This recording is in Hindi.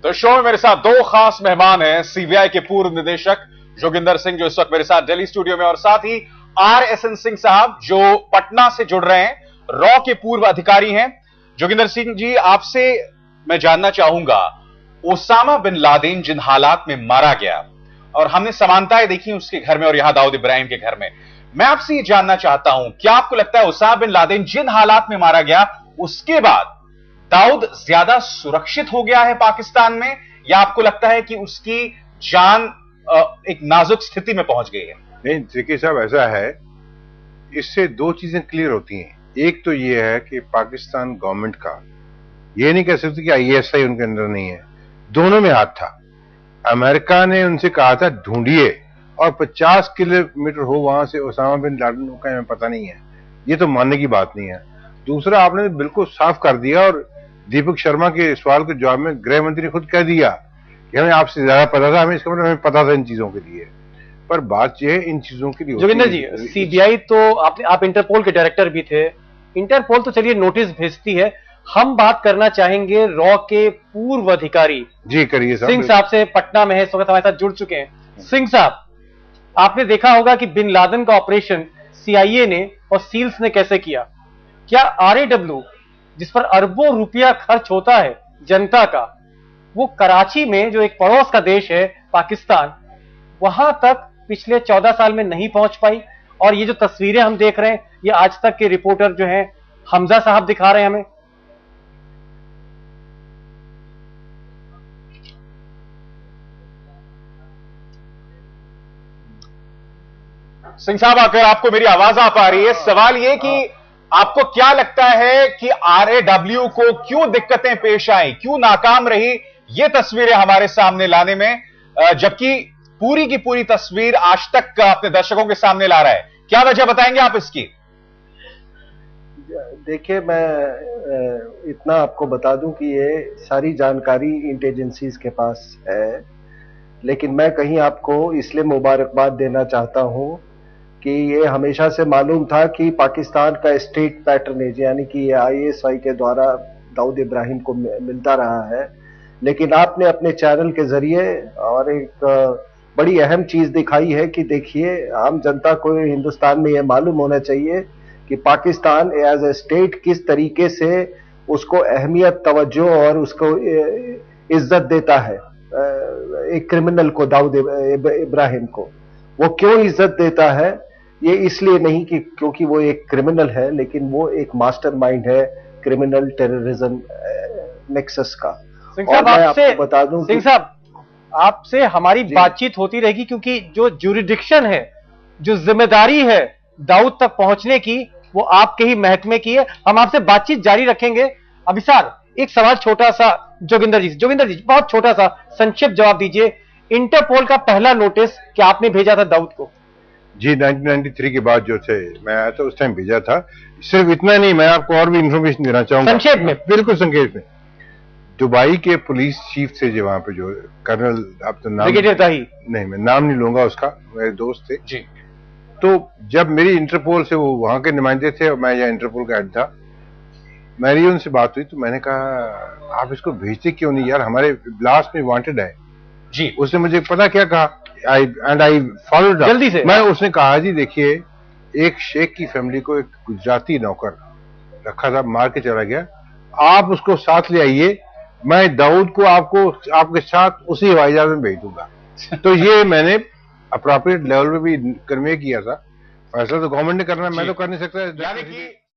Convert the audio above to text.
तो शो में मेरे साथ दो खास मेहमान हैं, सीबीआई के पूर्व निदेशक जोगिंदर सिंह जो इस वक्त मेरे साथ दिल्ली स्टूडियो में, और साथ ही RSN सिंह साहब जो पटना से जुड़ रहे हैं, रॉ के पूर्व अधिकारी हैं। जोगिंदर सिंह जी, आपसे मैं जानना चाहूंगा, ओसामा बिन लादेन जिन हालात में मारा गया और हमने समानताएं देखी उसके घर में और यहां दाऊद इब्राहिम के घर में, मैं आपसे ये जानना चाहता हूं, क्या आपको लगता है ओसामा बिन लादेन जिन हालात में मारा गया उसके बाद दाऊद ज्यादा सुरक्षित हो गया है पाकिस्तान में, या आपको लगता है कि उसकी जान एक नाजुक स्थिति में पहुंच गई है? नहीं देखिए साहब, ऐसा है, इससे दो चीजें क्लियर होती हैं। एक तो ये है कि पाकिस्तान गवर्नमेंट का ये नहीं कह सकती कि ISI उनके अंदर नहीं है, दोनों में हाथ था। अमेरिका ने उनसे कहा था ढूंढिए, और 50 किलोमीटर हो वहां से ओसामा बिन लादेन का हमें पता नहीं है, ये तो मानने की बात नहीं है। दूसरा, आपने बिल्कुल साफ कर दिया, और दीपक शर्मा के सवाल के जवाब में गृह मंत्री ने खुद कह दिया कि हमें आपसे ज्यादा पता था, हमें इसका मतलब हमें पता था इन चीजों के लिए, पर बात यह है इन चीजों के लिए। जोगिंदर जी, सीबीआई तो आप इंटरपोल के डायरेक्टर भी थे। इंटरपोल तो चलिए नोटिस भेजती है, हम बात करना चाहेंगे रॉ के पूर्व अधिकारी जी करिए सिंह साहब से। पटना में है, इस वक्त हमारे साथ जुड़ चुके हैं। सिंह साहब, आपने देखा होगा कि बिन लादेन का ऑपरेशन CIA ने और सील्स ने कैसे किया। क्या RAW, जिस पर अरबों रुपया खर्च होता है जनता का, वो कराची में जो एक पड़ोस का देश है पाकिस्तान, वहां तक पिछले 14 साल में नहीं पहुंच पाई? और ये जो तस्वीरें हम देख रहे हैं, ये आज तक के रिपोर्टर जो हैं हमजा साहब दिखा रहे हैं हमें। सिंह साहब, अगर आपको मेरी आवाज आ पा रही है, सवाल यह कि आपको क्या लगता है कि RAW को क्यों दिक्कतें पेश आई, क्यों नाकाम रही ये तस्वीरें हमारे सामने लाने में, जबकि पूरी की पूरी तस्वीर आज तक अपने दर्शकों के सामने ला रहा है? क्या वजह बताएंगे आप इसकी? देखिए, मैं इतना आपको बता दूं कि ये सारी जानकारी इंटेलिजेंसीज के पास है, लेकिन मैं कहीं आपको इसलिए मुबारकबाद देना चाहता हूं कि ये हमेशा से मालूम था कि पाकिस्तान का स्टेट पैटर्नेज, यानी कि ये ISI के द्वारा दाऊद इब्राहिम को मिलता रहा है। लेकिन आपने अपने चैनल के जरिए और एक बड़ी अहम चीज दिखाई है कि देखिए, आम जनता को हिंदुस्तान में ये मालूम होना चाहिए कि पाकिस्तान एज ए स्टेट किस तरीके से उसको अहमियत, तवज्जो और उसको इज्जत देता है। एक क्रिमिनल को, दाऊद इब्राहिम को, वो क्यों इज्जत देता है? ये इसलिए नहीं कि क्योंकि वो एक क्रिमिनल है, लेकिन वो एक मास्टरमाइंड है क्रिमिनल टेररिज्म नेक्सस का। सिंह साहब, आपसे बता दूं, सिंह साहब, आपसे हमारी बातचीत होती रहेगी, क्योंकि जो ज्यूरिडिक्शन है, जो जिम्मेदारी है दाऊद तक पहुंचने की, वो आपके ही महकमे की है। हम आपसे बातचीत जारी रखेंगे। अभिसार, एक सवाल छोटा सा जोगिंदर जी, बहुत छोटा सा संक्षिप्त जवाब दीजिए। इंटरपोल का पहला नोटिस क्या आपने भेजा था दाऊद को? जी, 1993 के बाद जो थे, मैं आया था उस टाइम भेजा था। सिर्फ इतना नहीं, मैं आपको और भी इंफॉर्मेशन देना चाहूंगा संक्षेप में। बिल्कुल संक्षेप में। दुबई के पुलिस चीफ थे जो वहां पे, जो कर्नल, आप तो नाम नहीं, मैं नाम नहीं लूंगा उसका, मेरे दोस्त थे जी। तो जब मेरी इंटरपोल से, वो वहां के नुमाइंदे थे और मैं यहाँ इंटरपोल का हेड था, मेरी उनसे बात हुई तो मैंने कहा आप इसको भेजते क्यों नहीं यार, हमारे ब्लास्ट में वांटेड है जी। उसने मुझे पता क्या कहा, आई फॉलोड जल्दी से। उसने कहा जी देखिए, एक शेख की फैमिली को एक गुजराती नौकर रखा था, मार के चला गया, आप उसको साथ ले आइए, मैं दाऊद को आपको आपके साथ उसी हवाई जहाज में भेज दूंगा। तो ये मैंने अप्रोप्रिएट लेवल पे भी कन्वे किया था। फैसला तो गवर्नमेंट ने करना है, मैं तो कर नहीं सकता। यानी कि